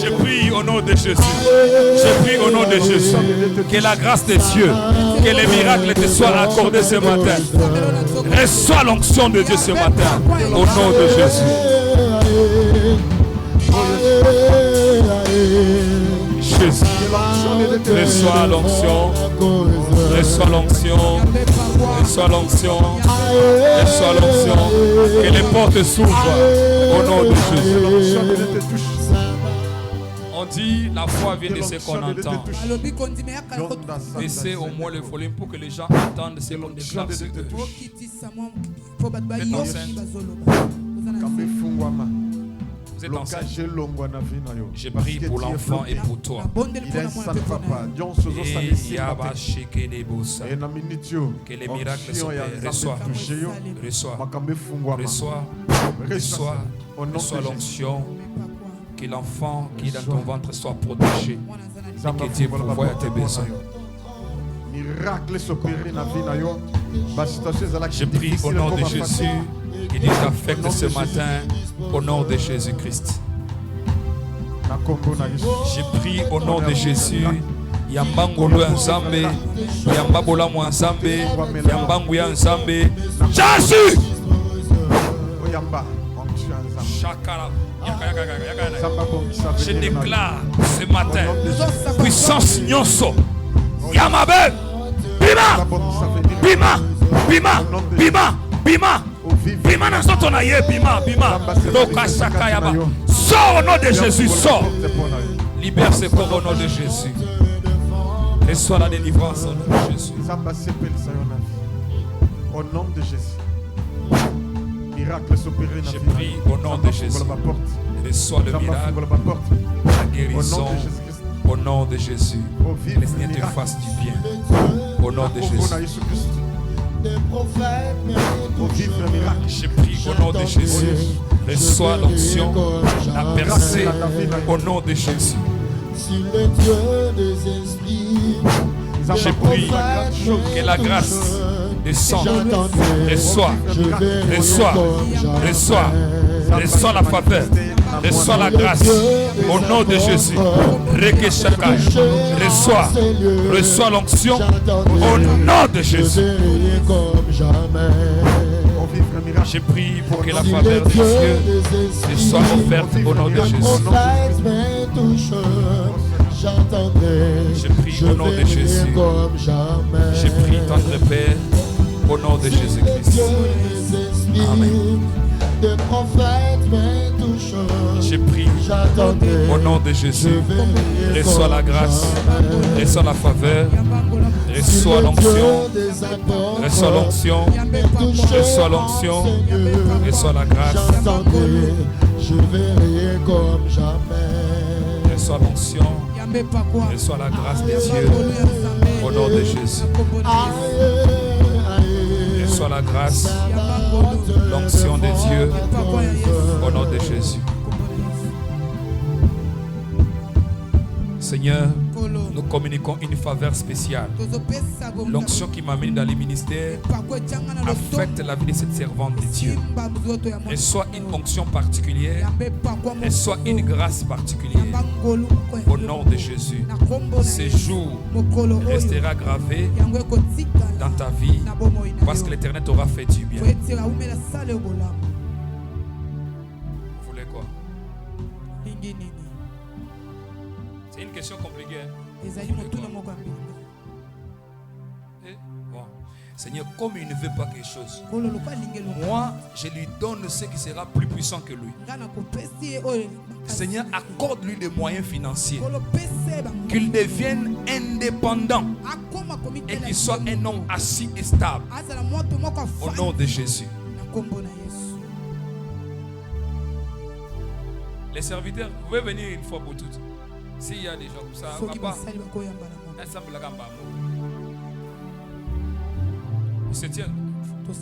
Je prie au nom de Jésus. Je prie au nom de Jésus. Que la grâce de Dieu, que les miracles te soient accordés ce matin. Reçois l'onction de Dieu ce matin. Au nom de Jésus. Jésus, reçois l'onction, reçois l'onction, reçois l'onction, reçois l'onction, que les portes s'ouvrent au nom de Jésus. On dit la foi vient de ce qu'on entend. Baissez au moins le volume pour que les gens entendent ce qu'on déclare sur eux. Faites enceinte. Vous êtes enceinte. Je prie pour l'enfant et pour toi. Que les miracles s'opèrent. Reçois l'onction. Que l'enfant qui est dans ton ventre soit protégé. Et que Dieu pourvoie à tes besoins. Je prie au nom de Jésus. Que Dieu t'affecte ce matin au nom de Jésus-Christ. Je prie au nom de Jésus. Yambangolo Nzambe, Yambabola Nzambe, Yambangu Nzambe. Jésus! Je déclare ce matin, puissance nyonso, Yamabe, Bima, Bima, Bima, Bima, Bima. Bima na soto na ye bima Doka Shakayaba. Sors au nom de Jésus, sors. Libère ce corps au nom de Jésus. Reçois la délivrance au nom de Jésus. Au nom de Jésus. Miracle s'opérer. Je prie au nom de Jésus. Reçois le miracle, la guérison au nom de Jésus. Que le Seigneur te fasse du bien. Au nom de Jésus. Je prie au nom de Jésus. Reçois l'onction, la percée au nom de Jésus. Je prie que la grâce descende. Reçois la faveur. Reçois la grâce au nom de Jésus. Reçois l'onction au nom de Jésus. Je prie pour que la faveur de Dieu te soit offerte au nom de Jésus. Je prie au nom de Jésus. Je prie, tendre Père, au nom de Jésus-Christ. Amen. Je prie au nom de Jésus. Reçois la grâce, reçois la faveur, reçois l'onction, reçois l'onction, reçois l'onction, reçois la grâce. Reçois l'onction, reçois la grâce de Dieu au nom de Jésus. Reçois la grâce, l'onction de Dieu au nom de Jésus. Seigneur, nous communiquons une faveur spéciale. L'onction qui m'amène dans les ministères affecte la vie de cette servante de Dieu. Et soit une onction particulière, et soit une grâce particulière. Au nom de Jésus, ce jour restera gravé dans ta vie parce que l'Éternel t'aura fait du bien. Vous voulez quoi? C'est une question compliquée. Bon. Seigneur, comme il ne veut pas quelque chose, moi, je lui donne ce qui sera plus puissant que lui. Seigneur, accorde-lui des moyens financiers. Qu'il devienne indépendant et qu'il soit un homme assis et stable. Au nom de Jésus. Les serviteurs, vous pouvez venir une fois pour toutes. S'il y a des gens comme ça, papa, il se tient.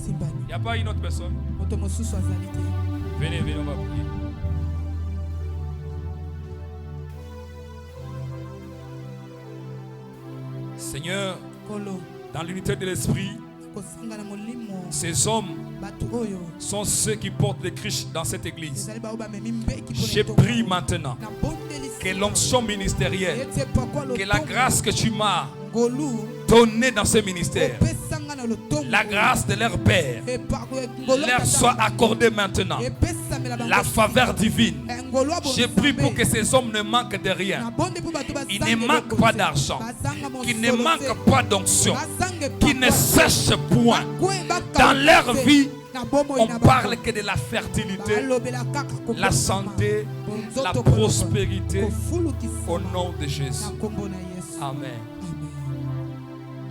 Il n'y a pas une autre personne. Venez, venez, on va prier. Seigneur, dans l'unité de l'esprit, ces hommes sont ceux qui portent les Christ dans cette église. Je prie maintenant que l'onction ministérielle, que la grâce que tu m'as donnée dans ce ministère, la grâce de leur Père, leur soit accordée maintenant. La faveur divine. Je prie pour que ces hommes ne manquent de rien. Ils ne manquent pas d'argent. Qu'ils ne manquent pas d'onction. Qu'ils ne sèchent point. Dans leur vie, on parle que de la fertilité, la santé, la prospérité. Au nom de Jésus. Amen.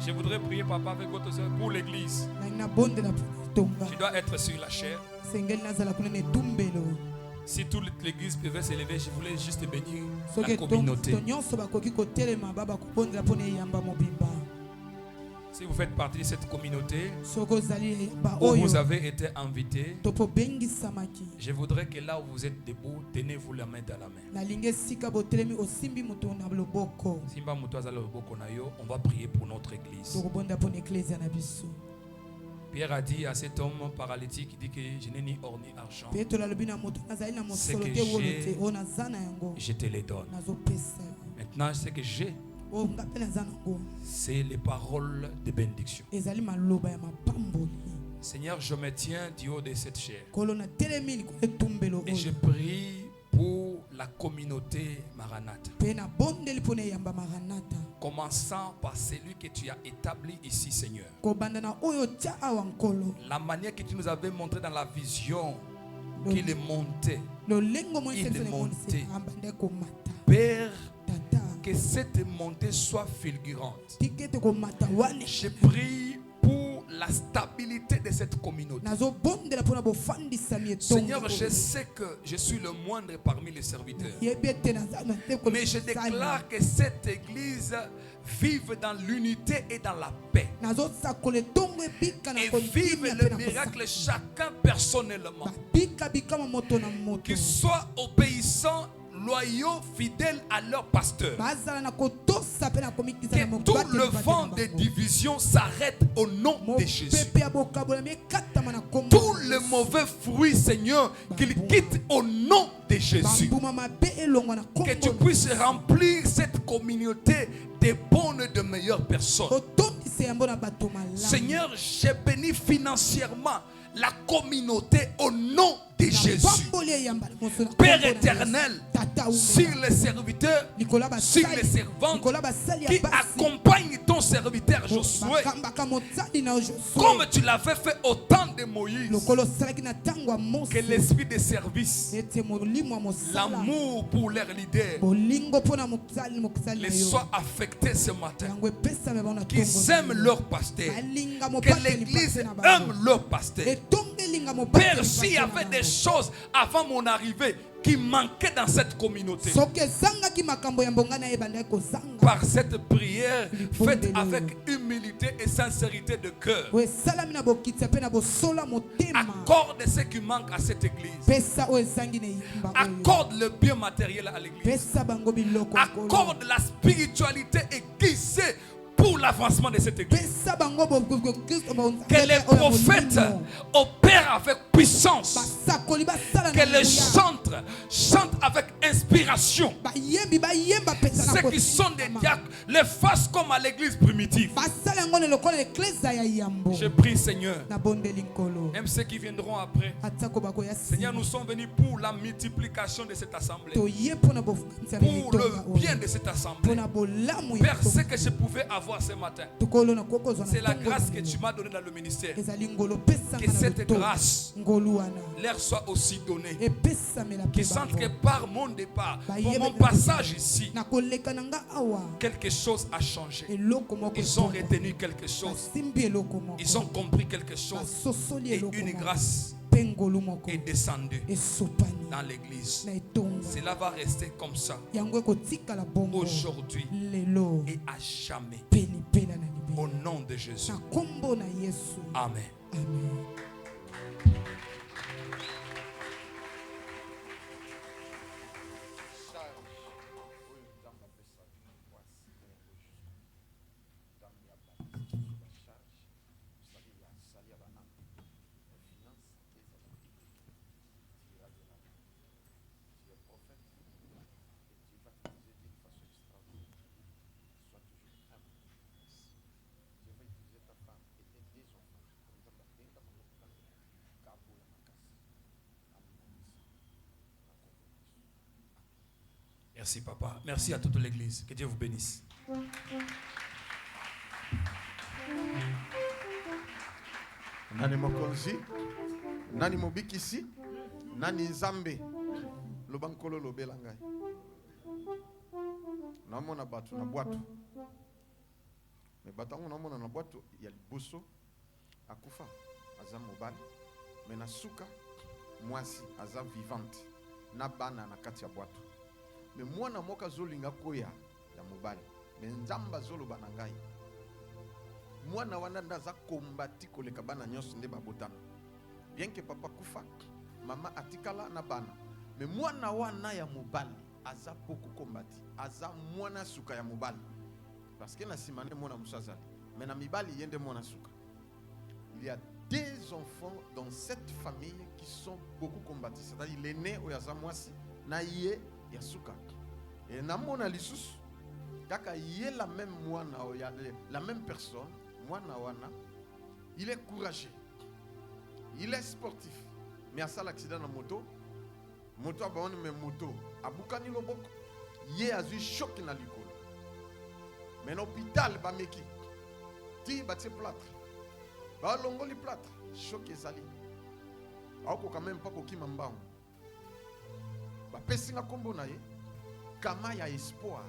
Je voudrais prier, papa, avec votre soeur pour l'église. Tu dois être sur la chair. Si toute l'église pouvait s'élever, je voulais juste bénir la communauté. Si vous faites partie de cette communauté où vous avez été invité, je voudrais que là où vous êtes debout, tenez-vous la main dans la main. On va prier pour notre église. Pierre a dit à cet homme paralytique, il dit que je n'ai ni or ni argent. Ce que j'ai, je te les donne. Maintenant, ce que j'ai, c'est les paroles de bénédiction. Seigneur, je me tiens du haut de cette chair. Et je prie pour la communauté Maranatha. Commençant par celui que tu as établi ici, Seigneur. La manière que tu nous avais montré dans la vision, qu'il est monté. Il est monté. Père, que cette montée soit fulgurante. Je prie pour la stabilité de cette communauté. Seigneur, je sais que je suis le moindre parmi les serviteurs. Mais je déclare que cette église vive dans l'unité et dans la paix. Et vive le miracle chacun personnellement. Qu'ils soient obéissants, loyaux, fidèles à leur pasteur. Que tout le vent de division s'arrête au nom de Jésus. Tout le mauvais fruit, Seigneur, qu'il quitte au nom de Jésus. Que tu puisses remplir cette communauté de bonnes et de meilleures personnes. Seigneur, je bénis financièrement la communauté au nom de Jésus. Père éternel, sur les serviteurs, sur les servantes qui accompagnent ton serviteur Josué, comme tu l'avais fait au temps de Moïse, que l'esprit de service, l'amour pour leur leader les soit affecté ce matin. Qu'ils aiment leur pasteur, que l'église aime leur pasteur, Père, s'il y avait des choses avant mon arrivée qui manquaient dans cette communauté, par cette prière faite avec humilité et sincérité de cœur, accorde ce qui manque à cette église. Accorde le bien matériel à l'église. Accorde la spiritualité aiguisée pour l'avancement de cette église. Que les prophètes opèrent avec puissance. Que les chantres chantent avec inspiration. Ceux qui sont des diacres les fassent comme à l'église primitive. Je prie, Seigneur, même ceux qui viendront après, Seigneur, nous sommes venus pour la multiplication de cette assemblée, pour le bien de cette assemblée. Père, ce que je pouvais avoir ce matin, c'est la grâce que tu m'as donnée dans le ministère. Que cette grâce leur soit aussi donnée. Qu'ils sentent que par mon départ, pour mon passage ici, quelque chose a changé. Ils ont retenu quelque chose. Ils ont compris quelque chose. Et une grâce est descendue dans l'église. Cela va rester comme ça aujourd'hui et à jamais. Au nom de Jésus. Amen. Merci papa. Merci à toute l'église. Que Dieu vous bénisse. Nani mokonzi, nani mobikisi, nani nzambe. Lobankolo lobelanga. Namona batu na boîte. Mais batango namona na boîte ya liboso akufa aza mobali. Mais na suka mwasi aza vivante. Na bana na kati ya boîte. Mais mwana moka zolinga koya ya mobali. Mais nzamba zolo bana ngai. Mwana wana ndaza kombati koleka bana nyonso nde babotana. Bien que papa kufa, mama atikala na bana. Mais mwana wana ya mobali aza poko kombati. Aza mwana suka ya mobali. Parce que na simane mwana musazali. Mais na mibali yende mwana suka. Il y a des enfants dans cette famille qui sont beaucoup combattus. C'est-à-dire l'aîné oyaza mwasi na ye Yasuka. Et namona lisusu kaka yé la même mwana la même personne, mwana wana, il est courageux. Il est sportif. Mais à ça l'accident na moto, moto abone me moto, abukani loboko, yé a eu choc na likolo. Mais l'hôpital ba meki. Ti ba tie plâtre. Ba longoli plâtre, choc ezali. Ako quand même pas kokima mbao. Pesinga kombo na ye kama ya espoir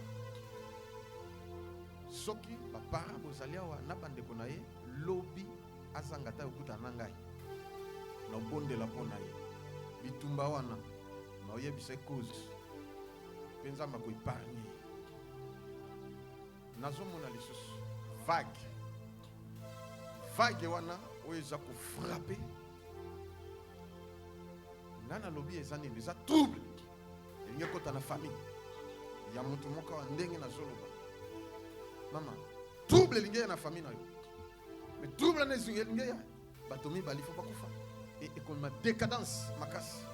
soki ba para bozalia wa na bandeko na ye lobi azanga ta okuta na ngai na bonde la pona ye bitumba wana na oyebisa cause penza mako épargner nazomona lisusu vague wana oeza ko frapper nana lobi ezani eza trouble. Il y a une famille. Il y a un maman, trouble il y a une famille. Mais trouble il y a batomi bali faut pas qu'on fasse. Et comme ma décadence, ma casse.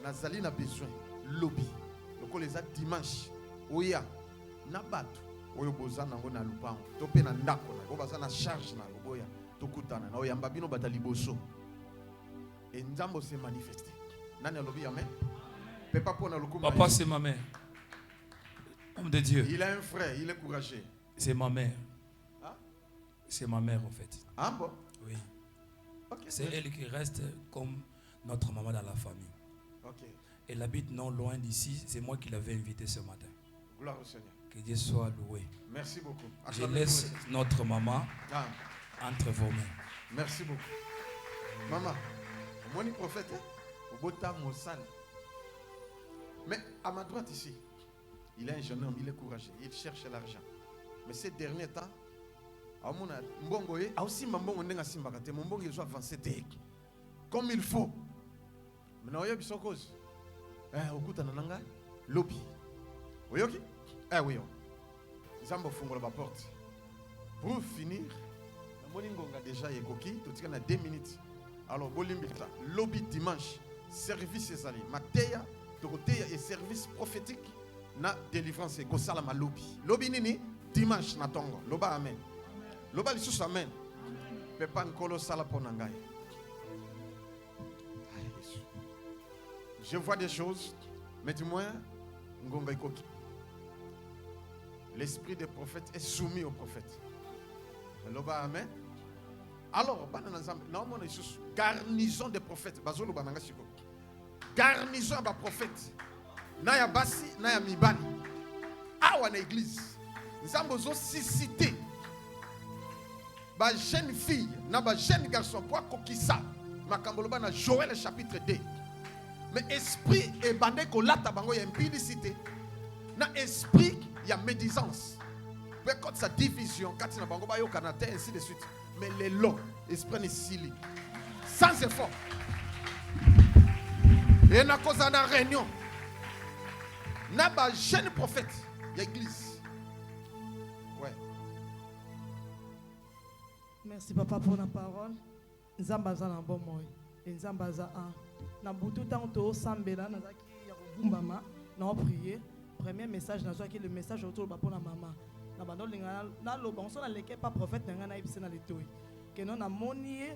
Nazali n'a besoin lobby. Donc on les a dimanche. Oya nabatu. Oyo bozana ngona lupango. Topé na ndako na. Obazana charge na loboya. Tokutana na oyamba bino batali boso. Et nzambo s'est manifesté. Nani lobby amen. Papa, c'est ma mère. Homme de Dieu. Il a un frère, il est courageux. C'est ma mère. Hein? C'est ma mère en fait. Ah bon? Oui. Okay. C'est elle qui reste comme notre maman dans la famille. Okay. Elle habite non loin d'ici. C'est moi qui l'avais invitée ce matin. Gloire au Seigneur. Que Dieu soit loué. Merci beaucoup. Je laisse notre maman entre vos mains. Merci beaucoup. Maman, Mon prophète, au botam au sale. Mais à ma droite ici, il est un jeune homme, il est courageux, il cherche l'argent. Mais ces derniers temps, comme il faut. Maintenant, il y a une cause. Lobby. Oui, ok? Eh oui. Zambo fungo la porte. Pour finir, Moningonga déjà est coquille, tout ce 2 minutes. Alors, Bolimbita, lobby dimanche, service Césali, Mateya, Dorothea et service prophétique, na délivrance et Gosala ma lobby. Lobby nini, dimanche na tongo. Loba amen. Loba lissus amen. Pepa nkolo sala ponangai. Je vois des choses, mais du moins, Ngonga est coquille. L'esprit des prophètes est soumis aux prophètes. Loba amen. Alors, garnison des prophètes. Garnison des prophètes. Naya basi, naya mibali. Awa na église. Nzambozo suscité. Ba jeune fille, na ba jeune garçon, pour kokisa. Makamboloba na Joël chapitre 2. Mais esprit et bandé kolata bango ya impudicité. Na esprit ya médisance. Peu quand sa division, quand il na bango ba yo kanate ainsi de suite. Mais les lots, esprit n'est sili. Sans effort. Et na cause na réunion. Na ba jeune prophète, l'église. Ouais. Merci papa pour la parole. Nzambaza na bon moy. Nzambaza a. Na butu tanto sambela na zaki ya kubumbama na prier. Premier message na zaki le message autour ba pour la maman. Na bando linga na lo bon so na leke pas prophète nga na ibise na letoi. Que non na moni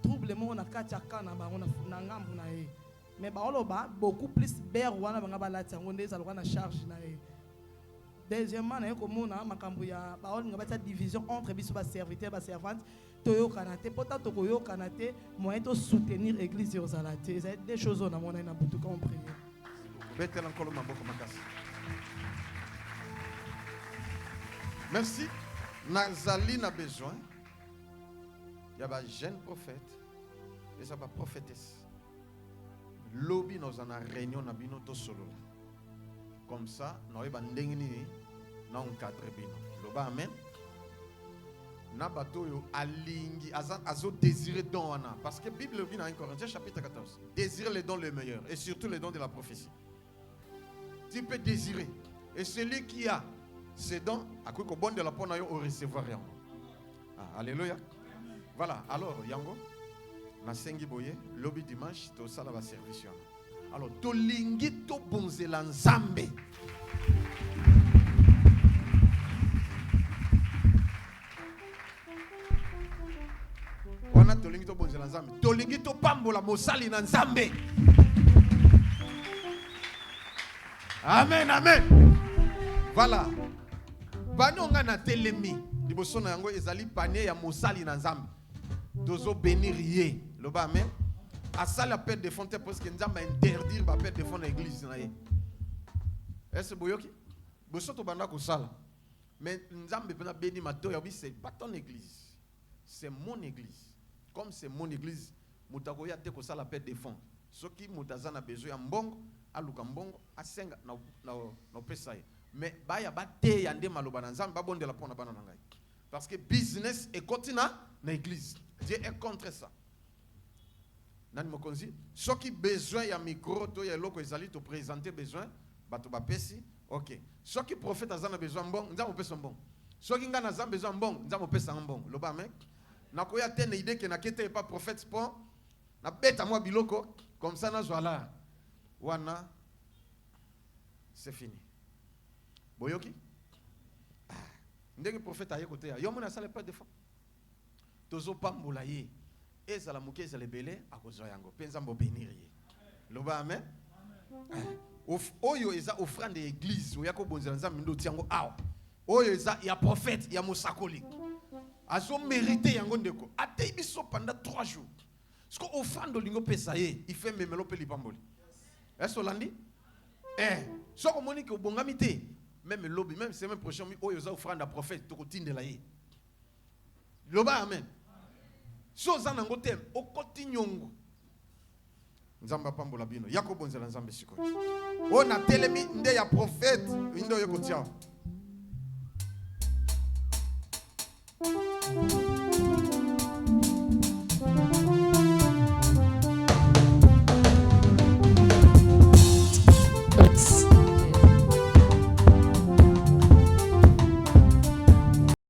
trouble mo na katiaka na bango na ngambu na ye. Mais ba oloba beaucoup plus ber wana banga balati ngo ndeza lokwa na charge na ye. Deuxièmement na komona makambu ya ba olinga ba division entre biso ba serviteur ba servante toyo kanate pota to koyo kanate moyen to soutenir église yo zalate. C'est des choses on a mona na butu quand on prie. Betel encore maboko makasi. Merci. Nazali na besoin. Il y a un jeune prophète et ça va prophétesse. Lobby nous en a réunion na bino to solo. Comme ça, nous avons ndengini na un cadre bino. Loba amen. Na bato yo alingi azo désirer don wana parce que Bible dit dans Corinthiens chapitre 14. Désirer les dons les meilleurs et surtout les dons de la prophétie. Tu peux désirer et celui qui a ces dons à quoi bon de la pona yo au recevoir rien. Ah, alléluia. Voilà, alors Yango, na sengi boye, lobby dimanche, to sala va service. Alors, to lingi to bonzela nzambe. On a to lingi to bonzela nzambe. To lingi to pambola mosali na nzambe. Amen, amen. Voilà. Banonga na telemi. Liboso na yango ezali panier ya mosali na nzambe. Dozo bénir yé. Loba amen. A ça la perte de fonte parce que nous avons interdire la perte de fonte dans l'église. Est-ce que vous voyez? Vous savez que vous avez mais nous avons béni ma tour. C'est pas ton église. C'est mon église. Comme c'est mon église, nous avons la perte de fonte. Ce qui nous a besoin de mbongo, aluka mbongo, asenga na pesa. Mais ba ya ba te yande maloba na nzambe ba bonde la pona bana ngai. Parce que business est continue na église. Dieu est contre ça. Nani mokonzi, ceux qui besoin ya micro to ya loko ezali te présenter besoin, bato ba pesi, OK. Ceux qui prophète azana besoin bon, nzambo pesa bon. Ceux qui ngana azana besoin bon, nzambo pesa bon. Loba amen. Na koya tene idée que na kete pas prophète pon, na beta moi biloko comme ça na zwala. Wana c'est fini. Boyoki? Ndenge prophète aye côté ya. Yo mona sale pas de fois. Tozo pambola ye. Ezala muke ezala belé akozo yango. Penza mbo bénir ye. Loba amen. Oyo eza offrande de église, oya ko bonzela nzambe ndo tiango awa. Oyo eza ya prophète ya mosakoli. Azo mérité yango ndeko. Ate biso pendant 3 jours. Ce que offrande lingo pesa ye, il fait memelo pe lipamboli. Est-ce que landi? So ko moni ke obongami te. Même lobby, même semaine prochaine, oyo eza offrande à prophète to ko tindela ye. Loba amen. So zanango tem okoti nyongo. Nzamba pambola bino. Yako bonzela nzambe siko. O na telemi nde ya prophète ndo yeko tia.